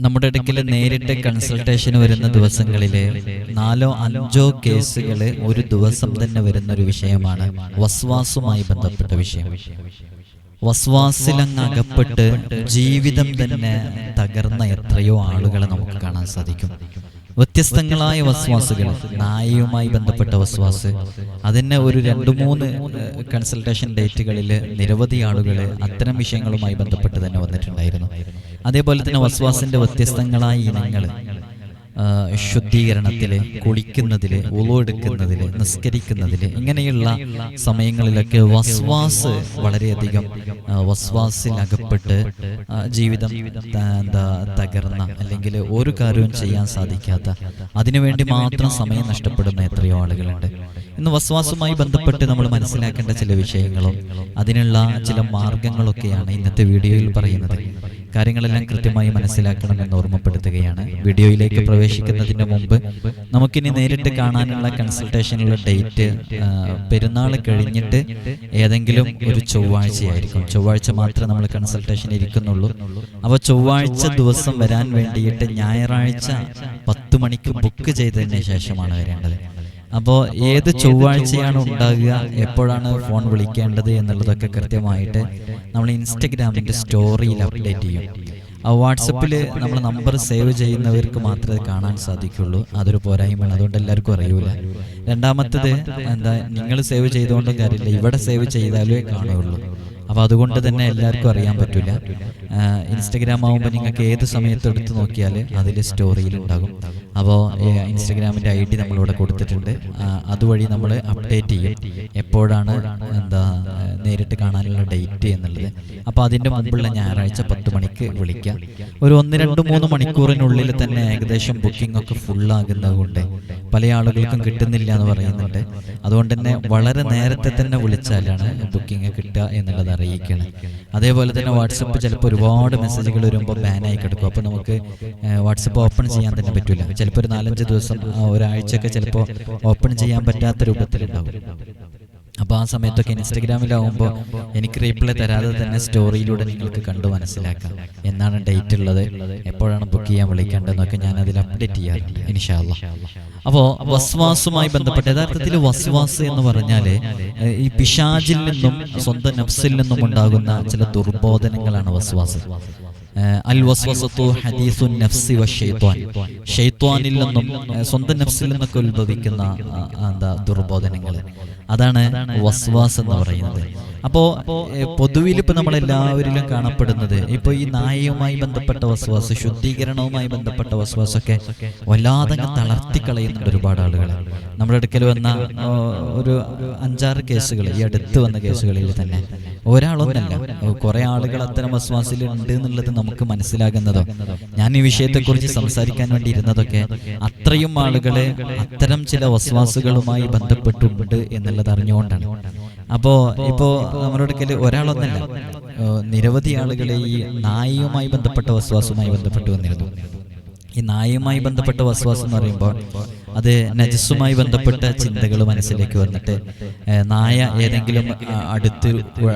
നമ്മുടെ ഇടയ്ക്കിൽ നേരിട്ട് കൺസൾട്ടേഷന് വരുന്ന ദിവസങ്ങളിൽ 4-5 കേസുകൾ ഒരു ദിവസം തന്നെ വരുന്ന ഒരു വിഷയമാണ് വസ്വാസുമായി ബന്ധപ്പെട്ട വിഷയം. വസ്വാസിലങ്ങ് അകപ്പെട്ട് ജീവിതം തന്നെ തകർന്ന എത്രയോ ആളുകളെ നമുക്ക് കാണാൻ സാധിക്കും. വ്യത്യസ്തങ്ങളായ വസ്വാസുകൾ, നായയുമായി ബന്ധപ്പെട്ട വസ്വാസ്, അതിന് ഒരു 2-3 കൺസൾട്ടേഷൻ ഡേറ്റുകളിൽ നിരവധി ആളുകൾ അത്തരം വിഷയങ്ങളുമായി ബന്ധപ്പെട്ട് തന്നെ വന്നിട്ടുണ്ടായിരുന്നു. അതേപോലെ തന്നെ വസ്വാസിന്റെ വ്യത്യസ്തങ്ങളായ ഇനങ്ങൾ, ശുദ്ധീകരണത്തിൽ, കുളിക്കുന്നതിൽ, ഉളു എടുക്കുന്നതിൽ, നിസ്കരിക്കുന്നതിൽ, ഇങ്ങനെയുള്ള സമയങ്ങളിലൊക്കെ വസ്വാസ് വളരെയധികം വസ്വാസിലകപ്പെട്ട് ജീവിതം തകർന്ന, അല്ലെങ്കിൽ ഒരു കാര്യവും ചെയ്യാൻ സാധിക്കാത്ത, അതിനുവേണ്ടി മാത്രം സമയം നഷ്ടപ്പെടുന്ന എത്രയോ ആളുകളുണ്ട്. ഇന്ന് വസ്വാസുമായി ബന്ധപ്പെട്ട് നമ്മൾ മനസ്സിലാക്കേണ്ട ചില വിഷയങ്ങളും അതിനുള്ള ചില മാർഗങ്ങളൊക്കെയാണ് ഇന്നത്തെ വീഡിയോയിൽ പറയുന്നത്. കാര്യങ്ങളെല്ലാം കൃത്യമായി മനസ്സിലാക്കണമെന്ന് ഓർമ്മപ്പെടുത്തുകയാണ്. വീഡിയോയിലേക്ക് പ്രവേശിക്കുന്നതിന് മുമ്പ് നമുക്കിനി നേരിട്ട് കാണാനുള്ള കൺസൾട്ടേഷനുള്ള ഡേറ്റ് പെരുന്നാൾ കഴിഞ്ഞിട്ട് ഏതെങ്കിലും ഒരു ചൊവ്വാഴ്ചയായിരിക്കും. ചൊവ്വാഴ്ച മാത്രമേ നമ്മൾ കൺസൾട്ടേഷൻ ഇരിക്കുന്നുള്ളൂ. അപ്പോൾ ചൊവ്വാഴ്ച ദിവസം വരാൻ വേണ്ടിയിട്ട് ഞായറാഴ്ച 10 മണിക്ക് ബുക്ക് ചെയ്തതിന് ശേഷമാണ് വരേണ്ടത്. അപ്പോൾ ഏത് ചൊവ്വാഴ്ചയാണ് ഉണ്ടാകുക, എപ്പോഴാണ് ഫോൺ വിളിക്കേണ്ടത് എന്നുള്ളതൊക്കെ കൃത്യമായിട്ട് നമ്മൾ ഇൻസ്റ്റഗ്രാമിൻ്റെ സ്റ്റോറിയിൽ അപ്ഡേറ്റ് ചെയ്യും. വാട്സപ്പിൽ നമ്മൾ നമ്പർ സേവ് ചെയ്യുന്നവർക്ക് മാത്രമേ കാണാൻ സാധിക്കുള്ളൂ. അതൊരു പോരായ്മയാണ്, അതുകൊണ്ട് എല്ലാവർക്കും അറിയൂല. രണ്ടാമത്തത് നിങ്ങൾ സേവ് ചെയ്തുകൊണ്ടും കാര്യമില്ല, ഇവിടെ സേവ് ചെയ്താലേ കാണുകയുള്ളൂ. അപ്പോൾ അതുകൊണ്ട് തന്നെ എല്ലാവർക്കും അറിയാൻ പറ്റില്ല. ഇൻസ്റ്റഗ്രാം ആകുമ്പോൾ നിങ്ങൾക്ക് ഏത് സമയത്ത് എടുത്ത് നോക്കിയാൽ അതിൽ സ്റ്റോറിയിൽ ഉണ്ടാകും. അപ്പോൾ ഇൻസ്റ്റഗ്രാമിൻ്റെ ID നമ്മളിവിടെ കൊടുത്തിട്ടുണ്ട്. അതുവഴി നമ്മൾ അപ്ഡേറ്റ് ചെയ്യും എപ്പോഴാണ് നേരിട്ട് കാണാനുള്ള ഡേറ്റ് എന്നുള്ളത്. അപ്പോൾ അതിൻ്റെ മുമ്പുള്ള ഞായറാഴ്ച 10 മണിക്ക് വിളിക്കാം. ഒരു 1-2-3 മണിക്കൂറിനുള്ളിൽ തന്നെ ഏകദേശം ബുക്കിംഗ് ഒക്കെ ഫുള്ളാകുന്നത് കൊണ്ട് പല ആളുകൾക്കും കിട്ടുന്നില്ല എന്ന് പറയുന്നുണ്ട്. അതുകൊണ്ട് തന്നെ വളരെ നേരത്തെ തന്നെ വിളിച്ചാലാണ് ബുക്കിംഗ് കിട്ടുക എന്നുള്ളത് അറിയിക്കണം. അതേപോലെ തന്നെ വാട്സപ്പ് ചിലപ്പോൾ ഒരുപാട് മെസ്സേജുകൾ വരുമ്പോൾ ബാനായി കിടക്കും. അപ്പോൾ നമുക്ക് വാട്സപ്പ് ഓപ്പൺ ചെയ്യാൻ തന്നെ പറ്റില്ല. ചിലപ്പോൾ ഒരു 4-5 ദിവസം, ഒരാഴ്ചയൊക്കെ ചിലപ്പോൾ ഓപ്പൺ ചെയ്യാൻ പറ്റാത്ത രൂപത്തിലുണ്ടാവും. അപ്പോൾ ആ സമയത്തൊക്കെ ഇൻസ്റ്റഗ്രാമിലാവുമ്പോൾ എനിക്ക് റീപ്ലൈ തരാതെ തന്നെ സ്റ്റോറിയിലൂടെ നിങ്ങൾക്ക് കണ്ടു മനസ്സിലാക്കാം എന്നാണ് ഡേറ്റ് ഉള്ളത്, എപ്പോഴാണ് ബുക്ക് ചെയ്യാൻ വിളിക്കേണ്ടതെന്നൊക്കെ ഞാൻ അതിൽ അപ്ഡേറ്റ് ചെയ്യാറുണ്ട് ഇൻഷാ അല്ലാഹ്. അപ്പോൾ വസ്വാസുമായി ബന്ധപ്പെട്ട് യഥാർത്ഥത്തിൽ വസ്വാസ് എന്ന് പറഞ്ഞാൽ ഈ പിശാചിൽ നിന്നും സ്വന്തം നഫ്സിൽ നിന്നും ഉണ്ടാകുന്ന ചില ദുർബോധനങ്ങളാണ് വസ്വാസ്. അൽ വസ്വസത്തു ഹദീസുൻ നഫ്സി വശൈത്വാൻ, ശൈത്വാനിൽ നിന്നും സ്വന്തം നഫ്സിൽ നിന്നൊക്കെ ഉത്ഭവിക്കുന്ന ദുർബോധനങ്ങൾ, അതാണ് വസ്വാസ് എന്ന് പറയുന്നത്. അപ്പോൾ പൊതുവിൽ ഇപ്പം നമ്മളെല്ലാവരിലും കാണപ്പെടുന്നത് ഇപ്പോൾ ഈ നായയുമായി ബന്ധപ്പെട്ട വസ്വാസ്, ശുദ്ധീകരണവുമായി ബന്ധപ്പെട്ട വസ്വാസൊക്കെ വല്ലാതെ തളർത്തിക്കളയുന്നുണ്ട് ഒരുപാട് ആളുകൾ. നമ്മുടെ അടുക്കൽ വന്ന ഒരു 5-6 കേസുകൾ, ഈ അടുത്ത് വന്ന കേസുകളിൽ തന്നെ ഒരാളൊന്നല്ല, കുറെ ആളുകൾ അത്തരം വസ്വാസിൽ ഉണ്ട് എന്നുള്ളത് നമുക്ക് മനസ്സിലാകുന്നതോ ഞാൻ ഈ വിഷയത്തെക്കുറിച്ച് സംസാരിക്കാൻ വേണ്ടി ഇരുന്നതൊക്കെ അത്രയും ആളുകളെ അത്തരം ചില വസ്വാസുകളുമായി ബന്ധപ്പെട്ടുണ്ട് എന്നുള്ളത് അറിഞ്ഞുകൊണ്ടാണ്. അപ്പോൾ ഇപ്പോൾ നമ്മുടെ അടുക്കൽ ഒരാളൊന്നല്ല, നിരവധി ആളുകളെ ഈ നായയുമായി ബന്ധപ്പെട്ട വസ്വാസുമായി ബന്ധപ്പെട്ട് വന്നിരുന്നു. ഈ നായയുമായി ബന്ധപ്പെട്ട വസ്വാസം എന്ന് പറയുമ്പോൾ അത് നജസ്സുമായി ബന്ധപ്പെട്ട ചിന്തകൾ മനസ്സിലേക്ക് വന്നിട്ട് നായ ഏതെങ്കിലും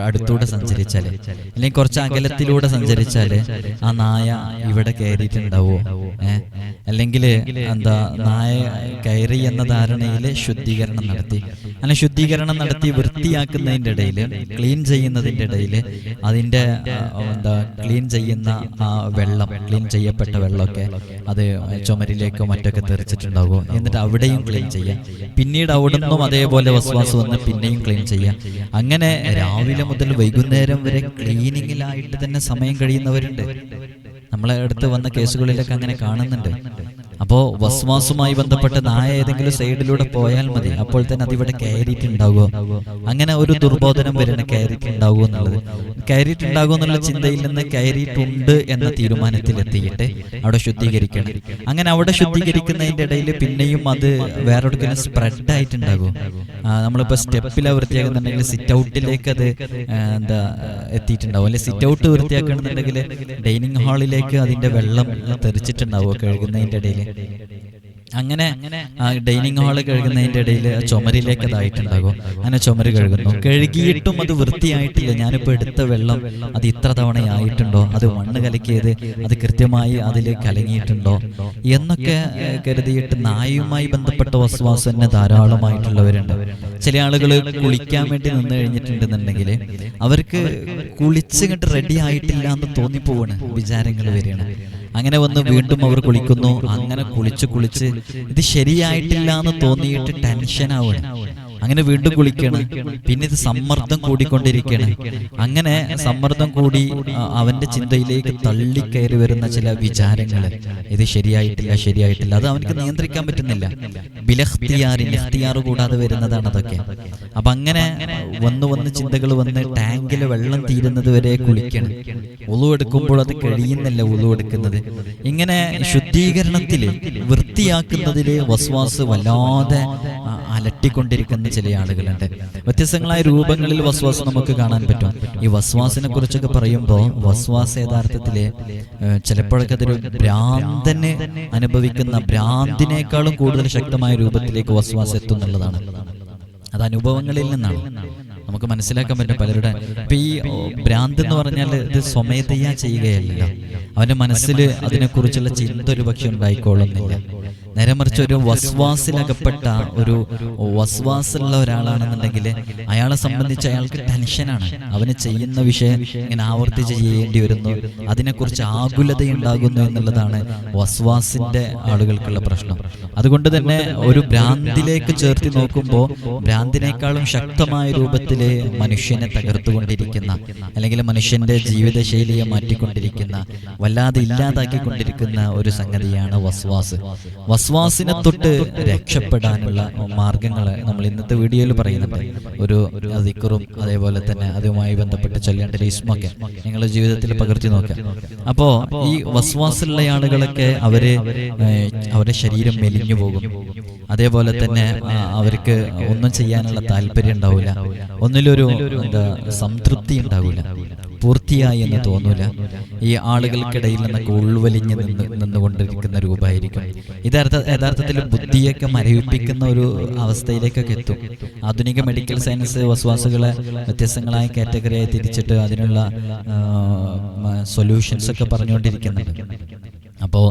അടുത്തൂടെ സഞ്ചരിച്ചാൽ, അല്ലെങ്കിൽ കുറച്ച് അകലത്തിലൂടെ സഞ്ചരിച്ചാൽ ആ നായ ഇവിടെ കയറിയിട്ടുണ്ടാവോ, അല്ലെങ്കിൽ നായ കയറി എന്ന ധാരണയിൽ ശുദ്ധീകരണം നടത്തി, അങ്ങനെ ശുദ്ധീകരണം നടത്തി വൃത്തിയാക്കുന്നതിൻ്റെ ഇടയിൽ, ക്ലീൻ ചെയ്യുന്നതിൻ്റെ ഇടയിൽ അതിൻ്റെ ക്ലീൻ ചെയ്യുന്ന ആ വെള്ളം, ക്ലീൻ ചെയ്യപ്പെട്ട വെള്ളമൊക്കെ അത് ചുമരിലേക്കോ മറ്റൊക്കെ തെറിച്ചിട്ടുണ്ടാകുമോ, എന്നിട്ട് അവിടെയും ക്ലീൻ ചെയ്യാം. പിന്നീട് അവിടെ നിന്നും അതേപോലെ വസ്വാസ് വന്ന് പിന്നെയും ക്ലീൻ ചെയ്യാം. അങ്ങനെ രാവിലെ മുതൽ വൈകുന്നേരം വരെ ക്ലീനിങ്ങിലായിട്ട് തന്നെ സമയം കഴിയുന്നവരുണ്ട്. നമ്മളെ അടുത്ത് വന്ന കേസുകളിലൊക്കെ അങ്ങനെ കാണുന്നുണ്ട്. അപ്പോൾ വസ്വാസുമായി ബന്ധപ്പെട്ട് നായ ഏതെങ്കിലും സൈഡിലൂടെ പോയാൽ മതി, അപ്പോൾ തന്നെ അതിവിടെ കയറിയിട്ടുണ്ടാകുമോ, അങ്ങനെ ഒരു ദുർബോധനം വരുന്ന കയറിയിട്ടുണ്ടാകുമോ എന്നുള്ളത്, കയറിയിട്ടുണ്ടാകുമോ എന്നുള്ള ചിന്തയിൽ നിന്ന് കയറിയിട്ടുണ്ട് എന്ന തീരുമാനത്തിലെത്തിയിട്ട് അവിടെ ശുദ്ധീകരിക്കണം. അങ്ങനെ അവിടെ ശുദ്ധീകരിക്കുന്നതിൻ്റെ ഇടയിൽ പിന്നെയും അത് വേറൊരിക്കലും സ്പ്രെഡ് ആയിട്ടുണ്ടാകുമോ, നമ്മളിപ്പോൾ സ്റ്റെപ്പിലാണ് വൃത്തിയാക്കുന്നുണ്ടെങ്കിൽ സിറ്റ് ഔട്ടിലേക്ക് അത് എത്തിയിട്ടുണ്ടാവും, അല്ലെങ്കിൽ സിറ്റ് ഔട്ട് വൃത്തിയാക്കണമെന്നുണ്ടെങ്കിൽ ഡൈനിങ് ഹാളിലേക്ക് അതിൻ്റെ വെള്ളം തെറിച്ചിട്ടുണ്ടാവുമോ കഴുകുന്നതിൻ്റെ ഇടയിൽ. അങ്ങനെ ഡൈനിങ് ഹാള് കഴുകുന്നതിൻ്റെ ഇടയിൽ ചുമരിലേക്ക് അതായിട്ടുണ്ടാകും. അങ്ങനെ ചുമര് കഴുകിയിട്ടും അത് വൃത്തിയായിട്ടില്ല. ഞാനിപ്പോൾ എടുത്ത വെള്ളം അത് ഇത്ര തവണയായിട്ടുണ്ടോ, അത് മണ്ണ് കലക്കിയത് അത് കൃത്യമായി അതിൽ കലങ്ങിയിട്ടുണ്ടോ എന്നൊക്കെ കരുതിയിട്ട് നായുമായി ബന്ധപ്പെട്ട വസ്വാസ് തന്നെ ധാരാളമായിട്ടുള്ളവരുണ്ട്. ചില ആളുകൾ കുളിക്കാൻ വേണ്ടി നിന്ന് കഴിഞ്ഞിട്ടുണ്ടെന്നുണ്ടെങ്കിൽ അവർക്ക് കുളിച്ചിട്ട് റെഡി ആയിട്ടില്ല എന്ന് തോന്നിപ്പോവാണ്, വിചാരങ്ങൾ വരികയാണ്. അങ്ങനെ വന്ന് വീണ്ടും അവർ കുളിക്കുന്നു. അങ്ങനെ കുളിച്ച് ഇത് ശരിയായിട്ടില്ല എന്ന് തോന്നിയിട്ട് ടെൻഷനാവുകയാണ്. അങ്ങനെ വീണ്ടും കുളിക്കണം. പിന്നെ ഇത് സമ്മർദ്ദം കൂടിക്കൊണ്ടിരിക്കുകയാണ്. അങ്ങനെ സമ്മർദ്ദം കൂടി അവന്റെ ചിന്തയിലേക്ക് തള്ളിക്കയറി വരുന്ന ചില വിചാരങ്ങൾ, ഇത് ശരിയായിട്ടില്ല, അത് അവനക്ക് നിയന്ത്രിക്കാൻ പറ്റുന്നില്ല. ഇഖ്തിയാർ കൂടാതെ വരുന്നതാണ് അതൊക്കെ. അപ്പൊ അങ്ങനെ വന്ന് ചിന്തകൾ വന്ന് ടാങ്കിൽ വെള്ളം തീരുന്നത് വരെ കുളിക്കണം. ഉളു എടുക്കുമ്പോൾ അത് കഴിയുന്നില്ല ഉളു എടുക്കുന്നത്. ഇങ്ങനെ ശുദ്ധീകരണത്തില് വൃത്തിയാക്കുന്നതില് വസ്വാസ് വല്ലാതെ അലട്ടിക്കൊണ്ടിരിക്കുന്ന ചില ആളുകളുണ്ട്. വ്യത്യസ്തങ്ങളായ രൂപങ്ങളിൽ വസ്വാസ് നമുക്ക് കാണാൻ പറ്റും. ഈ വസ്വാസിനെ കുറിച്ചൊക്കെ പറയുമ്പോൾ വസ്വാസ് യഥാർത്ഥത്തില് ചിലപ്പോഴൊക്കെ അതൊരു ഭ്രാന്തന് അനുഭവിക്കുന്ന ഭ്രാന്തിനേക്കാളും കൂടുതൽ ശക്തമായ രൂപത്തിലേക്ക് വസ്വാസ് എത്തുന്നുള്ളതാണ്. അത് അനുഭവങ്ങളിൽ നിന്നാണ് നമുക്ക് മനസ്സിലാക്കാൻ പറ്റും പലരുടെ. ഇപ്പൊ ഈ ഭ്രാന്ത് എന്ന് പറഞ്ഞാൽ ഇത് സ്വമേധയാ ചെയ്യുകയല്ല. അവന്റെ മനസ്സിൽ അതിനെക്കുറിച്ചുള്ള ചിന്ത ഒരു പക്ഷെ ഉണ്ടായിക്കോളുന്നില്ല. നേരെ മറിച്ച് ഒരു വസ്വാസിലകപ്പെട്ട ഒരു വസ്വാസുള്ള ഒരാളാണെന്നുണ്ടെങ്കിൽ അയാളെ സംബന്ധിച്ച് അയാൾക്ക് ടെൻഷനാണ്. അവന് ചെയ്യുന്ന വിഷയം ഇങ്ങനെ ആവർത്തിച്ച് ചെയ്യേണ്ടി വരുന്നു, അതിനെക്കുറിച്ച് ആകുലതയുണ്ടാകുന്നു എന്നുള്ളതാണ് വസ്വാസിന്റെ ആളുകൾക്കുള്ള പ്രശ്നം. അതുകൊണ്ട് തന്നെ ഒരു ഭ്രാന്തിലേക്ക് ചേർത്തി നോക്കുമ്പോൾ ഭ്രാന്തിനേക്കാളും ശക്തമായ രൂപത്തിൽ മനുഷ്യനെ തകർത്തുകൊണ്ടിരിക്കുന്ന, അല്ലെങ്കിൽ മനുഷ്യന്റെ ജീവിതശൈലിയെ മാറ്റിക്കൊണ്ടിരിക്കുന്ന, വല്ലാതെ ഇല്ലാതാക്കിക്കൊണ്ടിരിക്കുന്ന ഒരു സംഗതിയാണ് വസ്വാസ്. വസ്വാസിനെ തൊട്ട് രക്ഷപ്പെടാനുള്ള മാർഗങ്ങൾ നമ്മൾ ഇന്നത്തെ വീഡിയോയിൽ പറയുന്നുണ്ട്. ഒരു ദിക്റും അതേപോലെ തന്നെ അതുമായി ബന്ധപ്പെട്ട് ചൊല്ലേണ്ട ഇസ്മൊക്കെ നിങ്ങളുടെ ജീവിതത്തിൽ പകർത്തി നോക്കാം. അപ്പോ ഈ വസ്വാസുള്ള ആളുകളൊക്കെ അവരുടെ ശരീരം മെലിഞ്ഞു പോകും. അതേപോലെ തന്നെ അവർക്ക് ഒന്നും ചെയ്യാനുള്ള താല്പര്യം ഉണ്ടാവില്ല, ഒന്നിലൊരു സംതൃപ്തി ഉണ്ടാവില്ല, പൂർത്തിയായി എന്ന് തോന്നൂല. ഈ ആളുകൾക്കിടയിൽ നിന്നൊക്കെ ഉൾവലിഞ്ഞ് നിന്നുകൊണ്ടിരിക്കുന്ന രൂപമായിരിക്കും ഇത്. യഥാർത്ഥത്തിൽ ബുദ്ധിയൊക്കെ മരവിപ്പിക്കുന്ന ഒരു അവസ്ഥയിലേക്കൊക്കെ എത്തും. ആധുനിക മെഡിക്കൽ സയൻസ് വസ്വാസുകളെ വ്യത്യസ്തങ്ങളായ കാറ്റഗറിയായി തിരിച്ചിട്ട് അതിനുള്ള സൊല്യൂഷൻസ് ഒക്കെ പറഞ്ഞുകൊണ്ടിരിക്കുന്നുണ്ട്. അപ്പോൾ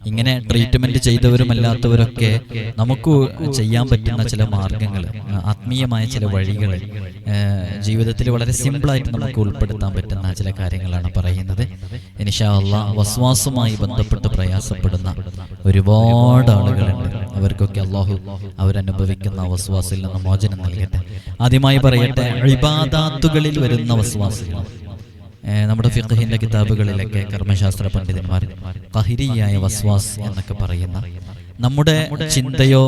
ഇങ്ങനെ ട്രീറ്റ്മെന്റ് ചെയ്തവരും അല്ലാത്തവരൊക്കെ നമുക്ക് ചെയ്യാൻ പറ്റുന്ന ചില മാർഗങ്ങൾ, ആത്മീയമായ ചില വഴികൾ ജീവിതത്തിൽ വളരെ സിമ്പിളായിട്ട് നമുക്ക് ഉൾപ്പെടുത്താൻ പറ്റുന്ന ചില കാര്യങ്ങളാണ് പറയുന്നത്. ഇൻഷാ അല്ലാഹ് വസ്വാസുമായി ബന്ധപ്പെട്ട് പ്രയാസപ്പെടുന്ന ഒരുപാട് ആളുകളുണ്ട്. അവർക്കൊക്കെ അല്ലാഹു അവരനുഭവിക്കുന്ന വസ്വാസിൽ നിന്ന് മോചനം നൽകട്ടെ. ആദ്യമായി പറയട്ടെ, ഇബാദാത്തുകളിൽ വരുന്ന വസ്വാസുകൾ. നമ്മുടെ ഫിഖ്ഹിന്റെ കിതാബുകളിലൊക്കെ കർമ്മശാസ്ത്ര പണ്ഡിതന്മാർ ഖഹരിയായ വസ്വാസ് എന്നൊക്കെ പറയുന്ന, നമ്മുടെ ചിന്തയോ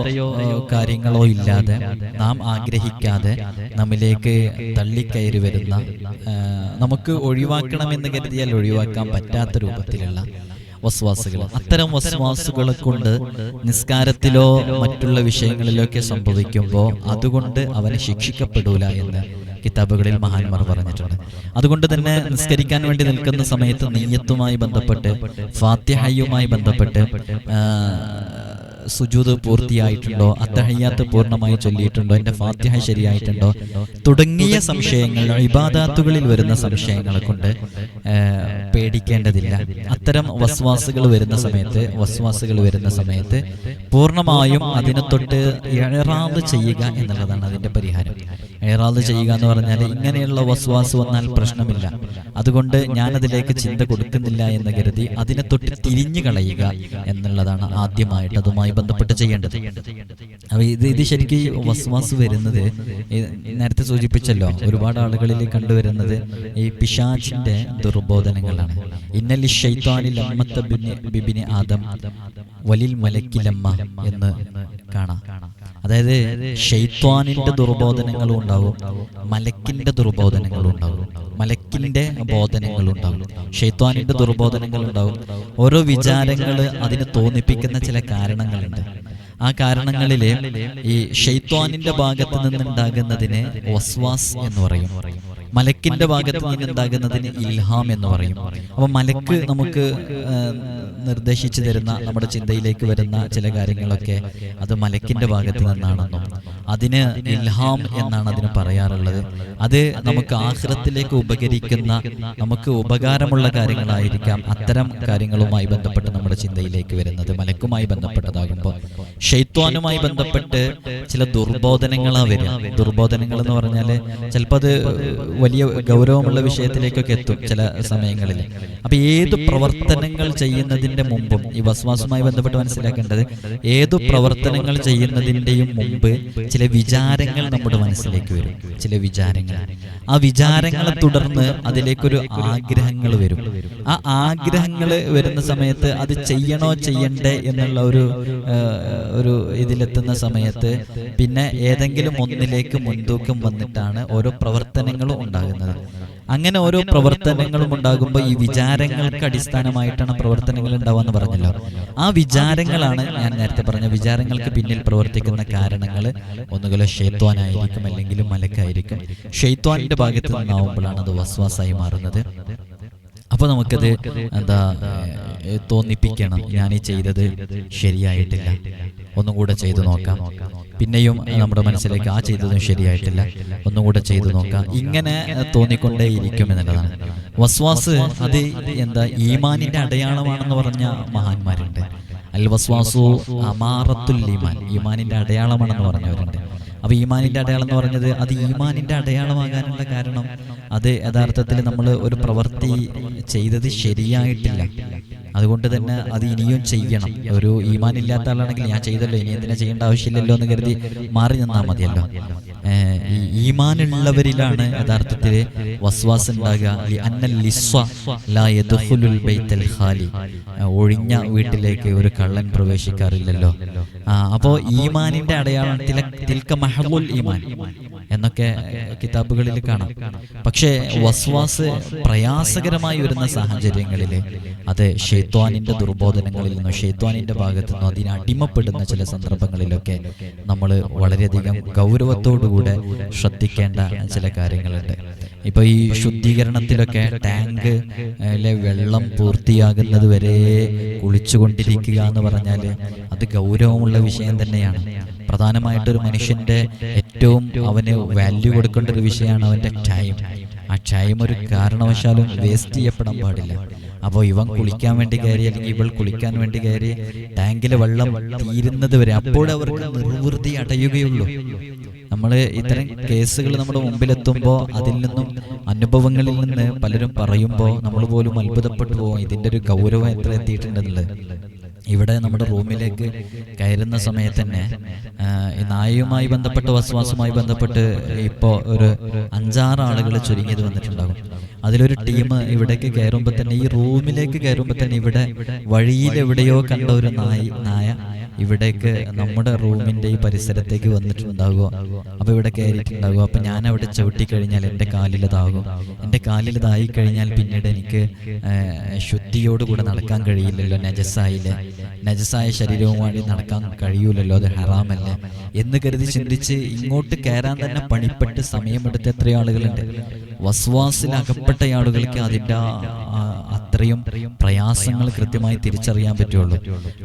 കാര്യങ്ങളോ ഇല്ലാതെ നാം ആഗ്രഹിക്കാതെ നമ്മിലേക്ക് തള്ളിക്കയറി വരുന്ന, നമുക്ക് ഒഴിവാക്കണമെന്ന് കരുതിയാൽ ഒഴിവാക്കാൻ പറ്റാത്ത രൂപത്തിലുള്ള വസ്വാസുകൾ. അത്തരം വസ്വാസുകളെ കൊണ്ട് നിസ്കാരത്തിലോ മറ്റുള്ള വിഷയങ്ങളിലൊക്കെ സംഭവിക്കുമ്പോൾ അതുകൊണ്ട് അവനെ ശിക്ഷിക്കപ്പെടൂല എന്ന് കിതാബുകളിൽ മഹാന്മാർ പറഞ്ഞിട്ടുണ്ട്. അതുകൊണ്ട് തന്നെ നിസ്കരിക്കാൻ വേണ്ടി നിൽക്കുന്ന സമയത്ത് നിയ്യത്തുമായി ബന്ധപ്പെട്ട്, ഫാത്തിഹയുമായി ബന്ധപ്പെട്ട്, സുജൂദ് പൂർത്തിയായിട്ടുണ്ടോ, അത്തഹിയ്യാത്ത് പൂർണ്ണമായി ചൊല്ലിയിട്ടുണ്ടോ, എൻ്റെ ഫാത്തിഹ ശരിയായിട്ടുണ്ടോ തുടങ്ങിയ സംശയങ്ങൾ, ഇബാദാത്തുകളിൽ വരുന്ന സംശയങ്ങളെ കൊണ്ട് പേടിക്കേണ്ടതില്ല. അത്തരം വസ്വാസുകൾ വരുന്ന സമയത്ത് പൂർണ്ണമായും അതിനെ തൊട്ട് ഇഅ്റാദ് ചെയ്യുക എന്നുള്ളതാണ് അതിൻ്റെ പരിഹാരം. ഇഅ്റാദ് ചെയ്യുക എന്ന് പറഞ്ഞാൽ ഇങ്ങനെയുള്ള വസ്വാസ് വന്നാൽ പ്രശ്നമില്ല, അതുകൊണ്ട് ഞാനതിലേക്ക് ചിന്ത കൊടുക്കുന്നില്ല എന്ന് കരുതി അതിനെ തൊട്ട് തിരിഞ്ഞു കളയുക എന്നുള്ളതാണ് ആദ്യമായിട്ട് അതുമായി ബന്ധപ്പെട്ട് ചെയ്യേണ്ടത്. അപ്പൊ ഇത് ശരിക്കും വസ്വാസ് വരുന്നത് നേരത്തെ സൂചിപ്പിച്ചല്ലോ, ഒരുപാട് ആളുകളിൽ കണ്ടുവരുന്നത് ഈ പിശാചിന്റെ ദുർബോധനങ്ങളാണ്. ഇന്നലി ശൈത്വാനി ലമ്മത്ത ബിബിനി ആദം വലിൽ മലക്കിലമ്മ എന്ന് കാണാം. അതായത് ശൈത്വാനിന്റെ ദുർബോധനങ്ങളും ഉണ്ടാവും, മലക്കിന്റെ ദുർബോധനങ്ങളും ഉണ്ടാവും, മലക്കിന്റെ ബോധനങ്ങളും ഉണ്ടാവും, ശൈത്വാനിന്റെ ദുർബോധനങ്ങൾ ഉണ്ടാവും. ഓരോ വിചാരങ്ങൾ അതിന് തോന്നിപ്പിക്കുന്ന ചില കാരണങ്ങളുണ്ട്. ആ കാരണങ്ങളില് ഈ ശൈത്വാനിന്റെ ഭാഗത്ത് നിന്നുണ്ടാകുന്നതിന് വസ്വാസ് എന്ന് പറയും. മലക്കിന്റെ ഭാഗത്ത് നിന്നുണ്ടാകുന്നതിന് ഇൽഹാം എന്ന് പറയും. അപ്പൊ മലക്ക് നമുക്ക് നിർദ്ദേശിച്ചു തരുന്ന, നമ്മുടെ ചിന്തയിലേക്ക് വരുന്ന ചില കാര്യങ്ങളൊക്കെ അത് മലക്കിന്റെ ഭാഗത്ത് നിന്നാണെന്നും അതിന് ഇൽഹാം എന്നാണ് അതിന് പറയാറുള്ളത്. അത് നമുക്ക് ആഖിറത്തിലേക്ക് ഉപകരിക്കുന്ന, നമുക്ക് ഉപകാരമുള്ള കാര്യങ്ങളായിരിക്കാം അത്തരം കാര്യങ്ങളുമായി ബന്ധപ്പെട്ട് നമ്മുടെ ചിന്തയിലേക്ക് വരുന്നത്. മലക്കുമായി ബന്ധപ്പെട്ടതാകുമ്പോൾ ശൈത്വാനുമായി ബന്ധപ്പെട്ട് ചില ദുർബോധനങ്ങളാ വരിക. ദുർബോധനങ്ങൾ എന്ന് പറഞ്ഞാൽ ചിലപ്പോൾ അത് വലിയ ഗൗരവമുള്ള വിഷയത്തിലേക്കൊക്കെ എത്തും ചില സമയങ്ങളിൽ. അപ്പൊ ഏത് പ്രവർത്തനങ്ങൾ ചെയ്യുന്നതിന്റെ മുമ്പും, ഈ വസ്വാസുമായി ബന്ധപ്പെട്ട് മനസ്സിലാക്കേണ്ടത്, ഏതു പ്രവർത്തനങ്ങൾ ചെയ്യുന്നതിന്റെയും മുമ്പ് ചില വിചാരങ്ങൾ നമ്മുടെ മനസ്സിലേക്ക് വരും. ചില വിചാരങ്ങൾ, ആ വിചാരങ്ങളെ തുടർന്ന് അതിലേക്കൊരു ആഗ്രഹങ്ങൾ വരും. ആ ആഗ്രഹങ്ങൾ വരുന്ന സമയത്ത് അത് ചെയ്യണോ ചെയ്യണ്ടേ എന്നുള്ള ഒരു ഇതിലെത്തുന്ന സമയത്ത് പിന്നെ ഏതെങ്കിലും ഒന്നിലേക്ക് മുൻതൂക്കം വന്നിട്ടാണ് ഓരോ പ്രവർത്തനങ്ങളും ഉണ്ടാകുന്നത്. അങ്ങനെ ഓരോ പ്രവർത്തനങ്ങളും ഉണ്ടാകുമ്പോൾ ഈ വിചാരങ്ങൾക്ക് അടിസ്ഥാനമായിട്ടാണ് പ്രവർത്തനങ്ങൾ ഉണ്ടാവുക പറഞ്ഞല്ലോ. ആ വിചാരങ്ങളാണ് ഞാൻ നേരത്തെ പറഞ്ഞ വിചാരങ്ങൾക്ക് പിന്നിൽ പ്രവർത്തിക്കുന്ന കാരണങ്ങൾ. ഒന്നുകിൽ ശൈത്വാനായിരിക്കും, അല്ലെങ്കിൽ മലക്കായിരിക്കും. ശൈത്വാനിന്റെ ഭാഗത്ത് നിന്നാവുമ്പോഴാണ് അത് വസ്വാസായി മാറുന്നത്. അപ്പൊ നമുക്കത് തോന്നിപ്പിക്കണം, ഞാൻ ഈ ചെയ്തത് ശരിയായിട്ടില്ല, ഒന്നും കൂടെ ചെയ്തു നോക്കാം. പിന്നെയും നമ്മുടെ മനസ്സിലേക്ക് ആ ചെയ്തതും ശരിയായിട്ടില്ല, ഒന്നും കൂടെ ചെയ്തു നോക്കാം. ഇങ്ങനെ തോന്നിക്കൊണ്ടേയിരിക്കും എന്നുള്ളതാണ് വസ്വാസ്. അത് ഈമാനിന്റെ അടയാളമാണെന്ന് പറഞ്ഞ മഹാന്മാരുണ്ട്. അൽ വസ്വാസു അമാറത്തുൽ ഈമാൻ, ഈമാനിന്റെ അടയാളമാണെന്ന് പറഞ്ഞവരുണ്ട്. അപ്പൊ ഈമാനിന്റെ അടയാളം എന്ന് പറഞ്ഞത് അത് ഈമാനിന്റെ അടയാളമാകാനുള്ള കാരണം അത് യഥാർത്ഥത്തിൽ നമ്മൾ ഒരു പ്രവൃത്തി ചെയ്തത് ശരിയായിട്ടില്ല, അതുകൊണ്ട് തന്നെ അത് ഇനിയും ചെയ്യണം. ഒരു ഈമാനില്ലാത്ത ആളാണെങ്കിൽ ഞാൻ ചെയ്തല്ലോ, ഇനി എന്തിനാ ചെയ്യേണ്ട ആവശ്യമില്ലല്ലോ എന്ന് കരുതി മാറി നിന്നാൽ മതിയല്ലോ. ഈ ഈമാനുള്ളവരിലാണ് യഥാർത്ഥത്തിൽ വസ്വാസ് ഉണ്ടാകുക. ഒഴിഞ്ഞ വീട്ടിലേക്ക് ഒരു കള്ളൻ പ്രവേശിക്കാറില്ലല്ലോ. അപ്പോ ഈമാനിന്റെ അടയാളം തിൽക മഹ്ലുൽ ഈമാൻ എന്നൊക്കെ കിതാബുകളിൽ കാണാം. പക്ഷേ വസ്വാസ് പ്രയാസകരമായി വരുന്ന സാഹചര്യങ്ങളിൽ അത് ഷെയ്ത്വാനിന്റെ ദുർബോധനങ്ങളിൽ നിന്നോ ഷെയ്ത്വാനിന്റെ ഭാഗത്തു നിന്നോ അതിന് അടിമപ്പെടുന്ന ചില സന്ദർഭങ്ങളിലൊക്കെ നമ്മൾ വളരെയധികം ഗൗരവത്തോടുകൂടെ ശ്രദ്ധിക്കേണ്ട ചില കാര്യങ്ങളുണ്ട്. ഇപ്പൊ ഈ ശുദ്ധീകരണത്തിലൊക്കെ ടാങ്കിലെ വെള്ളം പൂർത്തിയാകുന്നത് വരെ കുളിച്ചുകൊണ്ടിരിക്കുക എന്ന് പറഞ്ഞാൽ അത് ഗൗരവമുള്ള വിഷയം തന്നെയാണ്. പ്രധാനമായിട്ടൊരു മനുഷ്യന്റെ ഏറ്റവും അവന് വാല്യൂ കൊടുക്കേണ്ട ഒരു വിഷയമാണ് അവന്റെ ടൈം. ആ ടൈം ഒരു കാരണവശാലും വേസ്റ്റ് ചെയ്യപ്പെടാൻ പാടില്ല. അപ്പോൾ ഇവൻ കുളിക്കാൻ വേണ്ടി കയറി, അല്ലെങ്കിൽ ഇവൾ കുളിക്കാൻ വേണ്ടി കയറി ടാങ്കിലെ വെള്ളം തീരുന്നത് വരെ, അപ്പോഴവർക്ക് നിർവൃതി അടയുകയുള്ളൂ. നമ്മൾ ഇത്തരം കേസുകൾ നമ്മുടെ മുമ്പിലെത്തുമ്പോൾ അതിൽ നിന്നും അനുഭവങ്ങളിൽ നിന്ന് പലരും പറയുമ്പോൾ നമ്മൾ പോലും അത്ഭുതപ്പെട്ടു പോകും, ഇതിൻ്റെ ഒരു ഗൗരവം എത്ര എത്തിയിട്ടുണ്ടെന്നുള്ളത്. ഇവിടെ നമ്മുടെ റൂമിലേക്ക് കയറുന്ന സമയത്ത് തന്നെ ഈ നായയുമായി ബന്ധപ്പെട്ട് വസ്വാസുമായി ബന്ധപ്പെട്ട് ഇപ്പോൾ ഒരു 5-6 ആളുകൾ ചുരുങ്ങിയത് വന്നിട്ടുണ്ടാകും. അതിലൊരു ടീം ഇവിടേക്ക് കയറുമ്പോൾ തന്നെ, ഈ റൂമിലേക്ക് കയറുമ്പോൾ തന്നെ ഇവിടെ വഴിയിൽ എവിടെയോ കണ്ട ഒരു നായ ഇവിടേക്ക് നമ്മുടെ റൂമിന്റെ ഈ പരിസരത്തേക്ക് വന്നിട്ടുണ്ടാകുമോ, അപ്പൊ ഇവിടെ കയറിയിട്ടുണ്ടാകുമോ. അപ്പൊ ഞാൻ അവിടെ ചവിട്ടിക്കഴിഞ്ഞാൽ എൻ്റെ കാലിലതാകും. എൻ്റെ കാലിലതായി കഴിഞ്ഞാൽ പിന്നീട് എനിക്ക് ശുദ്ധിയോടുകൂടെ നടക്കാൻ കഴിയില്ലല്ലോ, നജസായ ശരീരവുമായി നടക്കാൻ കഴിയൂലല്ലോ, അത് ഹറാമല്ലേ എന്ന് കരുതി ചിന്തിച്ച് ഇങ്ങോട്ട് കയറാൻ തന്നെ പണിപ്പെട്ട് സമയമെടുത്ത എത്രയോ ആളുകളുണ്ട്. വസ്വാസിൽ അകപ്പെട്ട ആളുകൾക്ക് അതിൻ്റെ അത്രയും പ്രയാസങ്ങൾ കൃത്യമായി തിരിച്ചറിയാൻ പറ്റുള്ളൂ.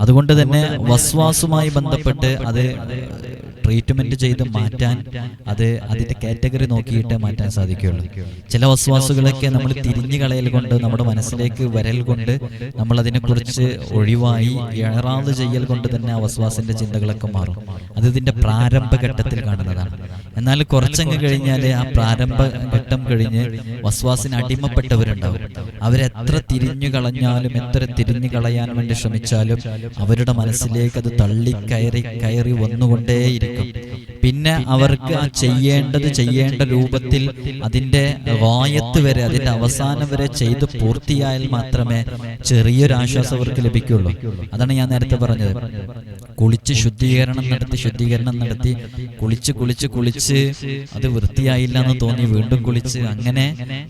അതുകൊണ്ട് തന്നെ വസ്വാസുമായി ബന്ധപ്പെട്ട് അത് ട്രീറ്റ്മെന്റ് ചെയ്ത് മാറ്റാൻ അത് അതിന്റെ കാറ്റഗറി നോക്കിയിട്ട് മാറ്റാൻ സാധിക്കുകയുള്ളൂ. ചില വസ്വാസുകളൊക്കെ നമ്മൾ തിരിഞ്ഞു കളയൽ കൊണ്ട്, നമ്മുടെ മനസ്സിലേക്ക് വരൽ കൊണ്ട്, നമ്മൾ അതിനെക്കുറിച്ച് ഒഴിവായി ഇഴറാത് ചെയ്യൽ കൊണ്ട് തന്നെ ആ വസ്വാസിന്റെ ചിന്തകളൊക്കെ മാറും. അത് ഇതിന്റെ പ്രാരംഭഘട്ടത്തിൽ കാണുന്നതാണ്. എന്നാൽ കുറച്ചങ്ങ് കഴിഞ്ഞാൽ ആ പ്രാരംഭ ഘട്ടം കഴിഞ്ഞ് വസ്വാസിന് അടിമപ്പെട്ടവരുണ്ടാവും. അവരെത്ര തിരിഞ്ഞു കളഞ്ഞാലും, എത്ര തിരിഞ്ഞു കളയാൻ വേണ്ടി ശ്രമിച്ചാലും അവരുടെ മനസ്സിലേക്ക് അത് കയറി വന്നുകൊണ്ടേയിരിക്കും. പിന്നെ അവർക്ക് ആ ചെയ്യേണ്ട രൂപത്തിൽ അതിന്റെ വായത്ത് വരെ, അതിന്റെ അവസാനം വരെ ചെയ്ത് പൂർത്തിയായാൽ മാത്രമേ ചെറിയൊരാശ്വാസം അവർക്ക് ലഭിക്കുള്ളൂ. അതാണ് ഞാൻ നേരത്തെ പറഞ്ഞത്. കുളിച്ച് ശുദ്ധീകരണം നടത്തി കുളിച്ച് അത് വൃത്തിയായില്ല എന്ന് തോന്നി വീണ്ടും കുളിച്ച്, അങ്ങനെ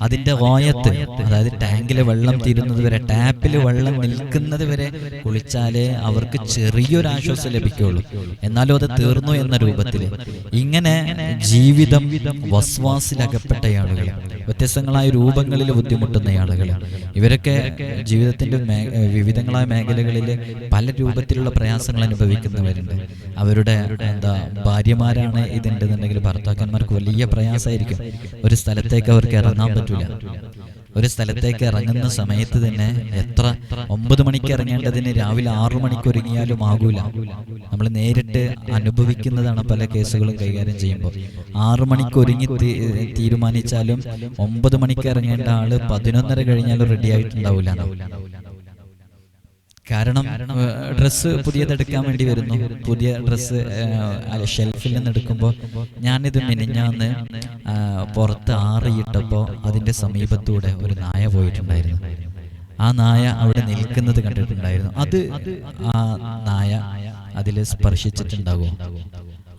അതിന്റെ വായത്ത്, അതായത് ടാങ്കിലെ വെള്ളം തീരുന്നത് വരെ, ടാപ്പിൽ വെള്ളം നിൽക്കുന്നത് വരെ കുളിച്ചാലേ അവർക്ക് ചെറിയൊരാശ്വാസം ലഭിക്കുള്ളൂ. എന്നാലും അത് തീർന്നു എന്ന രൂപത്തിൽ ഇങ്ങനെ ജീവിതം വസ്വാസിലകപ്പെട്ട ആളുകൾ, വ്യത്യസ്തങ്ങളായ രൂപങ്ങളിൽ ബുദ്ധിമുട്ടുന്ന ആളുകൾ, ഇവരൊക്കെ ജീവിതത്തിന്റെ വിവിധങ്ങളായ മേഖലകളിൽ പല രൂപത്തിലുള്ള പ്രയാസങ്ങൾ അനുഭവിക്കുന്നവരുണ്ട്. അവരുടെ ഭാര്യമാരാണ് ഇതിൻ്റെന്നുണ്ടെങ്കിൽ ഭർത്താക്കന്മാർക്ക് വലിയ പ്രയാസമായിരിക്കും. ഒരു സ്ഥലത്തേക്ക് അവർക്ക് ഇറങ്ങാൻ പറ്റൂല. ഒരു സ്ഥലത്തേക്ക് ഇറങ്ങുന്ന സമയത്ത് തന്നെ 9 മണിക്ക് ഇറങ്ങേണ്ടതിന് രാവിലെ 6 മണിക്ക് ഒരുങ്ങിയാലും ആകൂല. നമ്മൾ നേരിട്ട് അനുഭവിക്കുന്നതാണ് പല കേസുകളും കൈകാര്യം ചെയ്യുമ്പോൾ. 6 മണിക്ക് ഒരുങ്ങി തീരുമാനിച്ചാലും 9 മണിക്ക് ഇറങ്ങേണ്ട ആള് 11:30 കഴിഞ്ഞാലും റെഡി ആയിട്ടുണ്ടാവില്ല. കാരണം ഡ്രസ്സ് പുതിയതെടുക്കാൻ വേണ്ടി വരുന്നു. പുതിയ ഡ്രസ്സ് ഷെൽഫിൽ നിന്ന് എടുക്കുമ്പോൾ, ഞാനിത് മിനിഞ്ഞാന്ന് പുറത്ത് ആറിയിട്ടപ്പോൾ അതിൻ്റെ സമീപത്തൂടെ ഒരു നായ പോയിട്ടുണ്ടായിരുന്നു. ആ നായ അവിടെ നിൽക്കുന്നത് കണ്ടിട്ടുണ്ടായിരുന്നു. അത് ആ നായ അതിൽ സ്പർശിച്ചിട്ടുണ്ടാകും.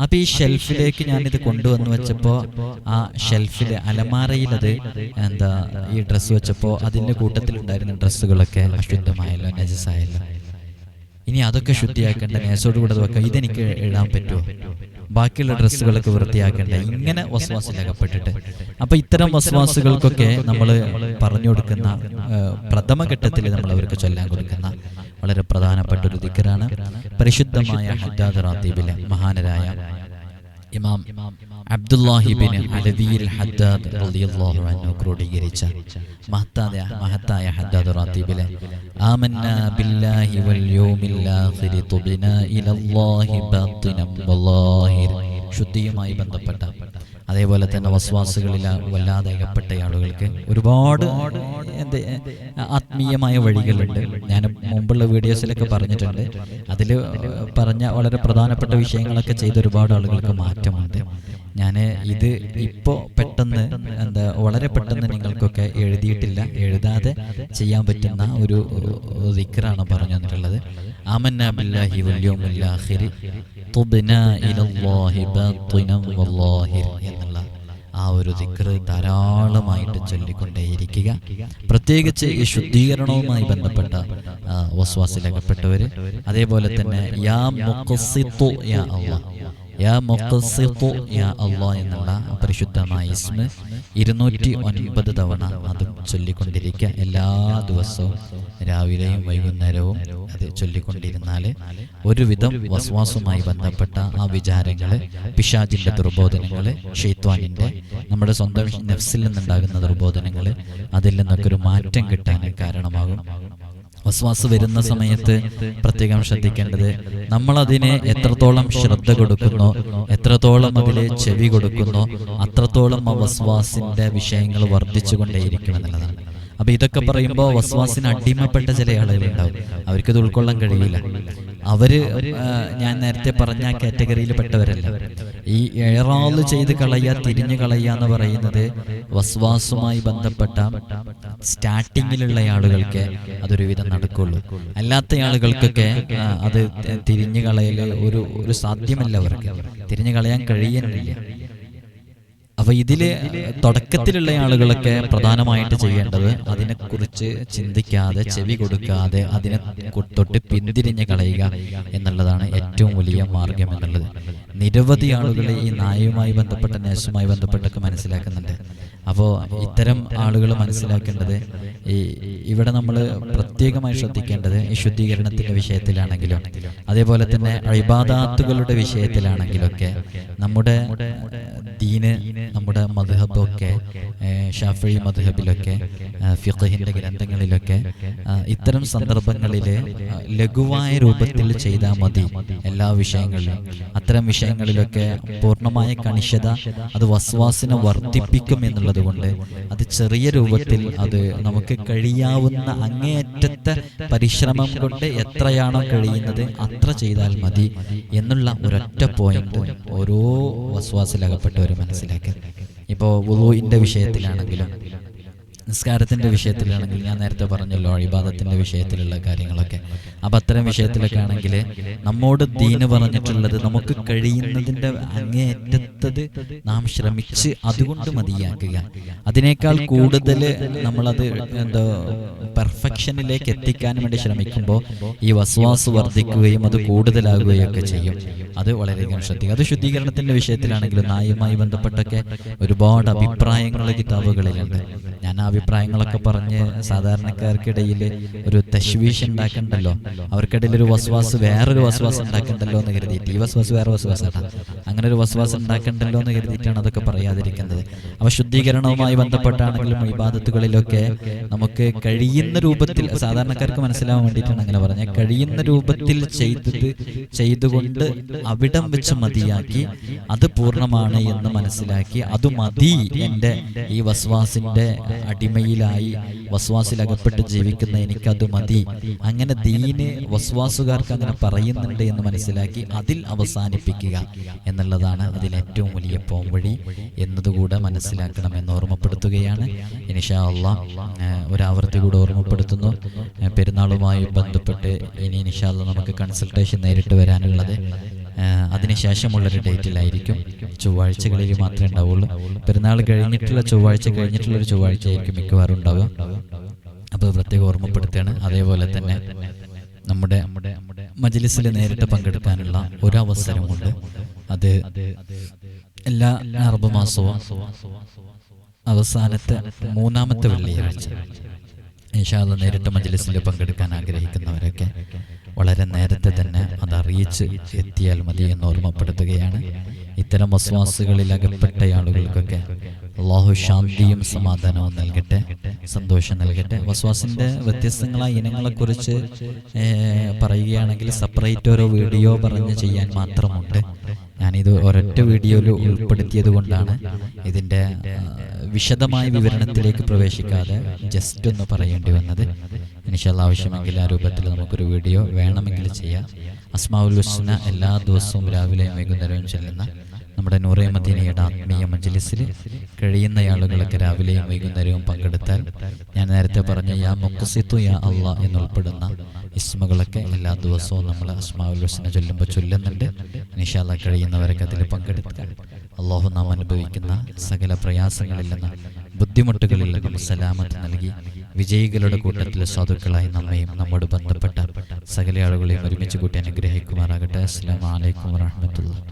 അപ്പൊ ഈ ഷെൽഫിലേക്ക് ഞാനിത് കൊണ്ടുവന്ന് വെച്ചപ്പോൾ ആ ഷെൽഫില് അലമാരയിലത് ഈ ഡ്രസ്സ് വെച്ചപ്പോൾ അതിൻ്റെ കൂട്ടത്തിലുണ്ടായിരുന്ന ഡ്രസ്സുകളൊക്കെ അശുദ്ധമായല്ലോ, നജസായല്ലോ. ഇനി അതൊക്കെ ശുദ്ധിയാക്കേണ്ട, നേസോടുകൂടെ വെക്കാം. ഇതെനിക്ക് ഇടാൻ പറ്റുമോ? ബാക്കിയുള്ള ഡ്രസ്സുകളൊക്കെ വൃത്തിയാക്കേണ്ട. ഇങ്ങനെ വസ്വാസിലകപ്പെട്ടിട്ട്, അപ്പൊ ഇത്തരം വസ്വാസുകൾക്കൊക്കെ നമ്മൾ പറഞ്ഞു കൊടുക്കുന്ന പ്രഥമഘട്ടത്തിൽ നമ്മൾ അവർക്ക് ചൊല്ലാൻ കൊടുക്കുന്ന വളരെ പ്രധാനപ്പെട്ട ഒരു ദിക്റാണ് പരിശുദ്ധമായ ഹദ്ദാദ് റാത്തീബിലെ മഹാനരായ ഇമാം അബ്ദുല്ലാഹി ഇബ്നു അലവിൽ ഹദ്ദാദ് റളിയല്ലാഹു അൻഹു ക്രോഡീകരിച്ച മഹത്തായ ഹദ്ദാദ് റാത്തീബിലെ ആമന്നാ ബില്ലാഹി വൽ യൗമിൽ ആഖിരി തുബ്നാ ഇലല്ലാഹി ബാത്തിനം വല്ലാഹിർ, ശുദ്ധിയുമായി ബന്ധപ്പെട്ട, അതേപോലെ തന്നെ വസ്വാസുകളിൽ വല്ലാതെ അകപ്പെട്ട ആളുകൾക്ക് ഒരുപാട് ആത്മീയമായ വഴികളുണ്ട്. ഞാൻ മുമ്പുള്ള വീഡിയോസിലൊക്കെ പറഞ്ഞിട്ടുണ്ട്. അതിൽ പറഞ്ഞ വളരെ പ്രധാനപ്പെട്ട വിഷയങ്ങളൊക്കെ ചെയ്ത ഒരുപാട് ആളുകൾക്ക് മാറ്റമുണ്ട്. ഞാൻ ഇത് ഇപ്പോൾ പെട്ടെന്ന് വളരെ പെട്ടെന്ന് നിങ്ങൾക്കൊക്കെ എഴുതിയിട്ടില്ല, എഴുതാതെ ചെയ്യാൻ പറ്റുന്ന ഒരു ദിക്റാണ് പറഞ്ഞു തന്നിട്ടുള്ളത്. ആമന്നാ ബില്ലാഹി വൽ യൗമിൽ ആഖിരി തുബ്നാ ഇലല്ലാഹി ബാത്തിനം വല്ലാഹിർ എന്നുള്ള ആ ഒരു ദിക്ർ ധാരാളമായിട്ട് ചൊല്ലിക്കൊണ്ടേയിരിക്കുക. പ്രത്യേകിച്ച് ഈ ശുദ്ധീകരണവുമായി ബന്ധപ്പെട്ട വസ്വാസിലകപ്പെട്ടവര്, അതേപോലെ തന്നെ യാ മുഖസ്സിത്തു യാ അല്ലാഹ്, യാ മുഖസ്സിത്തു യാ അല്ലാഹ് എന്നുള്ള പരിശുദ്ധമായ ഇസ്മ 209 തവണ അതും ചൊല്ലിക്കൊണ്ടിരിക്കുക. എല്ലാ ദിവസവും രാവിലെയും വൈകുന്നേരവും അത് ചൊല്ലിക്കൊണ്ടിരുന്നാൽ ഒരുവിധം വസ്വാസുമായി ബന്ധപ്പെട്ട ആ വിചാരങ്ങള്, പിശാചിന്റെ ദുർബോധനങ്ങള്, ഷെയ്ത്വാനിന്റെ നമ്മുടെ സ്വന്തം നഫ്സിൽ നിന്നുണ്ടാകുന്ന ദുർബോധനങ്ങള്, അതിൽ നിന്നൊക്കെ ഒരു മാറ്റം കിട്ടാൻ കാരണമാകും. വസ്വാസ് വരുന്ന സമയത്ത് പ്രത്യേകം ശ്രദ്ധിക്കേണ്ടത്, നമ്മളതിനെ എത്രത്തോളം ശ്രദ്ധ കൊടുക്കുന്നോ, എത്രത്തോളം അതിലെ ചെവി കൊടുക്കുന്നോ, അത്രത്തോളം ആ വസ്വാസിന്റെ വിഷയങ്ങൾ വർദ്ധിച്ചുകൊണ്ടേയിരിക്കും എന്നുള്ളതാണ്. അപ്പൊ ഇതൊക്കെ പറയുമ്പോൾ വസ്വാസിന് അടിമപ്പെട്ട ചില ആളുകളുണ്ടാവും. അവർക്കത് ഉൾക്കൊള്ളാൻ കഴിയില്ല. അവര് ഞാൻ നേരത്തെ പറഞ്ഞ കാറ്റഗറിയിൽ പെട്ടവരല്ല. ഈ ഇഴറാള് ചെയ്ത് കളയുക, തിരിഞ്ഞു കളയുക എന്ന് പറയുന്നത് വസ്വാസുമായി ബന്ധപ്പെട്ട സ്റ്റാർട്ടിങ്ങിലുള്ള ആളുകൾക്ക് അതൊരുവിധം നടക്കുള്ളൂ. അല്ലാത്ത ആളുകൾക്കൊക്കെ അത് തിരിഞ്ഞു കളയല് ഒരു സാധ്യമല്ല. അവർക്ക് തിരിഞ്ഞു കളയാൻ കഴിയുന്നില്ല. അപ്പൊ ഇതില് തുടക്കത്തിലുള്ള ആളുകളൊക്കെ പ്രധാനമായിട്ട് ചെയ്യേണ്ടത് അതിനെക്കുറിച്ച് ചിന്തിക്കാതെ, ചെവി കൊടുക്കാതെ, അതിനെ തൊട്ട് പിന്തിരിഞ്ഞ് കളയുക എന്നുള്ളതാണ് ഏറ്റവും വലിയ മാർഗം എന്നുള്ളത്. നിരവധി ആളുകൾ ഈ നായയുമായി ബന്ധപ്പെട്ട, നേഴ്സുമായി ബന്ധപ്പെട്ടൊക്കെ മനസ്സിലാക്കുന്നുണ്ട്. അപ്പോൾ ഇത്തരം ആളുകൾ മനസ്സിലാക്കേണ്ടത്, ഇവിടെ നമ്മൾ പ്രത്യേകമായി ശ്രദ്ധിക്കേണ്ടത് ഈ ശുദ്ധീകരണത്തിന്റെ വിഷയത്തിലാണെങ്കിലും, അതേപോലെ തന്നെ ഇബാദാത്തുകളുടെ വിഷയത്തിലാണെങ്കിലൊക്കെ നമ്മുടെ ദീന്, നമ്മുടെ മദ്ഹബൊക്കെ, ഷാഫിഈ മദ്ഹബിലൊക്കെ, ഫിഖഹിന്റെ ഗ്രന്ഥങ്ങളിലൊക്കെ ഇത്തരം സന്ദർഭങ്ങളിൽ ലഘുവായ രൂപത്തിൽ ചെയ്താൽ മതി എല്ലാ വിഷയങ്ങളിലും. അത്തരം വിഷയങ്ങളിലൊക്കെ പൂർണ്ണമായ കണിശത അത് വസ്വാസിനെ വർദ്ധിപ്പിക്കും എന്നുള്ളത് കൊണ്ട് അത് ചെറിയ രൂപത്തിൽ, അത് നമുക്ക് കഴിയാവുന്ന അങ്ങേയറ്റത്തെ പരിശ്രമം കൊണ്ട് എത്രയാണോ കഴിയുന്നത് അത്ര ചെയ്താൽ മതി എന്നുള്ള ഒരൊറ്റ പോയിന്റ് ഓരോ വസ്വാസിലകപ്പെട്ടവരും മനസ്സിലാക്കുക. ഇപ്പോൾ വുളൂഇന്റെ വിഷയത്തിലാണെങ്കിലും, നിസ്കാരത്തിന്റെ വിഷയത്തിലാണെങ്കിലും, ഞാൻ നേരത്തെ പറഞ്ഞല്ലോ ഇബാദത്തിന്റെ വിഷയത്തിലുള്ള കാര്യങ്ങളൊക്കെ, അപ്പം അത്തരം വിഷയത്തിലൊക്കെ ആണെങ്കിൽ നമ്മോട് ദീന് പറഞ്ഞിട്ടുള്ളത് നമുക്ക് കഴിയുന്നതിൻ്റെ അങ്ങേയറ്റത്തത് നാം ശ്രമിച്ച് അതുകൊണ്ട് മതിയാക്കുക. അതിനേക്കാൾ കൂടുതൽ നമ്മളത് പെർഫെക്ഷനിലേക്ക് എത്തിക്കാൻ വേണ്ടി ശ്രമിക്കുമ്പോൾ ഈ വസ്വാസ് വർദ്ധിക്കുകയും അത് കൂടുതലാകുകയും ഒക്കെ ചെയ്യും. അത് വളരെയധികം ശ്രദ്ധിക്കുക. അത് ശുദ്ധീകരണത്തിന്റെ വിഷയത്തിലാണെങ്കിലും നായുമായി ബന്ധപ്പെട്ടൊക്കെ ഒരുപാട് അഭിപ്രായങ്ങൾ കിതാബുകളിലുണ്ട്. ഞാൻ ആ അഭിപ്രായങ്ങളൊക്കെ പറഞ്ഞ് സാധാരണക്കാർക്കിടയിൽ ഒരു തശ്വീഷ് ഉണ്ടാക്കണ്ടല്ലോ, അവർക്കിടയിൽ ഒരു വസ്വാസ് വേറൊരു വസ്വാസ് ഉണ്ടാക്കണ്ടല്ലോ എന്ന് കരുതിയിട്ട്, ഈ വസ്വാസ് വേറെ വസ്വാസാണ്, അങ്ങനെ ഒരു വസ്വാസ് ഉണ്ടാക്കണ്ടല്ലോ എന്ന് കരുതിയിട്ടാണ് അതൊക്കെ പറയാതിരിക്കുന്നത്. അവ ശുദ്ധീകരണവുമായി ബന്ധപ്പെട്ടാണെങ്കിലും ഇബാദത്തുകളിലൊക്കെ നമുക്ക് കഴിയുന്ന രൂപത്തിൽ, സാധാരണക്കാർക്ക് മനസ്സിലാവാൻ വേണ്ടിയിട്ടാണ് അങ്ങനെ പറഞ്ഞത്, കഴിയുന്ന രൂപത്തിൽ ചെയ്തുകൊണ്ട് അവിടം വെച്ച് മതിയാക്കി അത് പൂർണ്ണമാണ് എന്ന് മനസ്സിലാക്കി അത് മതി, എൻ്റെ ഈ വസ്വാസിന്റെ അടിമയിലായി വസ്വാസിലകപ്പെട്ട് ജീവിക്കുന്ന എനിക്കത് മതി, അങ്ങനെ ദീന് വസ്വാസുകാർക്ക് അങ്ങനെ പറയുന്നുണ്ട് എന്ന് മനസ്സിലാക്കി അതിൽ അവസാനിപ്പിക്കുക എന്നുള്ളതാണ് അതിലേറ്റവും വലിയ പോംവഴി എന്നതുകൂടെ മനസ്സിലാക്കണം എന്ന് ഓർമ്മപ്പെടുത്തുകയാണ്. ഇൻഷാ അല്ലാഹ് ഒരാവർത്തി കൂടെ ഓർമ്മപ്പെടുത്തുന്നു, പെരുന്നാളുമായി ബന്ധപ്പെട്ട് ഇനി ഇൻഷാ അല്ലാഹ് നമുക്ക് കൺസൾട്ടേഷൻ നേരിട്ട് വരാനുള്ളത് അതിനുശേഷമുള്ളൊരു ഡേറ്റിലായിരിക്കും. ചൊവ്വാഴ്ചകളിൽ മാത്രമേ ഉണ്ടാവുള്ളൂ. പെരുന്നാൾ കഴിഞ്ഞിട്ടുള്ള ചൊവ്വാഴ്ച കഴിഞ്ഞിട്ടുള്ളൊരു ചൊവ്വാഴ്ച ആയിരിക്കും മിക്കവാറും ഉണ്ടാവുക. അപ്പോൾ പ്രത്യേകം ഓർമ്മപ്പെടുത്തുകയാണ്. അതേപോലെ തന്നെ നമ്മുടെ മജ്‌ലിസിൽ നേരിട്ട് പങ്കെടുക്കാനുള്ള ഒരവസരമുണ്ട്. അത് എല്ലാ അറബ് മാസവും അവസാനത്തെ 3-ാമത്തെ വെള്ളിയാഴ്ച ഇൻഷാ അല്ലാഹ് നേരിട്ട് മജ്‌ലിസിൽ പങ്കെടുക്കാൻ ആഗ്രഹിക്കുന്നവരൊക്കെ വളരെ നേരത്തെ തന്നെ അത് അറിയിച്ച് എത്തിയാൽ മതി എന്ന് ഓർമ്മപ്പെടുത്തുകയാണ്. ഇത്തരം വസ്വാസുകളിൽ അകപ്പെട്ട ആളുകൾക്കൊക്കെ അല്ലാഹു ശാന്തിയും സമാധാനവും നൽകട്ടെ, സന്തോഷം നൽകട്ടെ. വസ്വാസിന്റെ വ്യത്യസ്തങ്ങളായ ഇനങ്ങളെക്കുറിച്ച് പറയുകയാണെങ്കിൽ സെപ്പറേറ്റ് ഓരോ വീഡിയോ പറഞ്ഞ് ചെയ്യാൻ മാത്രമുണ്ട്. ഞാനിത് ഒരൊറ്റ വീഡിയോയിൽ ഉൾപ്പെടുത്തിയത് കൊണ്ടാണ് ഇതിൻ്റെ വിശദമായ വിവരണത്തിലേക്ക് പ്രവേശിക്കാതെ ജസ്റ്റ് ഒന്ന് പറയേണ്ടി വന്നത്. ഇൻഷാ അല്ലാഹ് ആവശ്യമെങ്കിൽ ആ രൂപത്തിൽ നമുക്കൊരു വീഡിയോ വേണമെങ്കിൽ ചെയ്യാം. അസ്മാഉൽ ഹുസ്ന എല്ലാ ദിവസവും രാവിലെയും വൈകുന്നേരവും ചെല്ലുന്ന നമ്മുടെ നൂറെ മദീനയുടെ ആത്മീയ മജ്‌ലിസിൽ കഴിയുന്ന ആളുകളൊക്കെ രാവിലെയും വൈകുന്നേരവും പങ്കെടുത്താൽ ഞാൻ നേരത്തെ പറഞ്ഞ യാ മുഖ്സിത്തു യാ അല്ലാഹ് എന്നുൾപ്പെടുന്ന ഇസ്മുകളൊക്കെ എല്ലാ ദിവസവും നമ്മൾ അസ്മാഉൽ ഹുസ്ന ചൊല്ലുമ്പോൾ ചൊല്ലുന്നുണ്ട്. ഇൻഷാ അല്ലാഹ് കഴിയുന്നവരൊക്കെ അതിൽ പങ്കെടുക്കുക. അല്ലാഹു നാം അനുഭവിക്കുന്ന സകല പ്രയാസങ്ങളിൽ നിന്ന് ബുദ്ധിമുട്ടുകളിൽ നിന്നും സലാമത്ത് നൽകി വിജയികളുടെ കൂട്ടത്തിൽ സാധുക്കളായി നമ്മയും നമ്മോട് ബന്ധപ്പെട്ട സകല ആളുകളെയും ഒരുമിച്ച് കൂട്ടി അനുഗ്രഹിക്കുമാറാകട്ടെ. അസ്സലാമു അലൈക്കും വറഹ്മത്തുള്ളാഹി.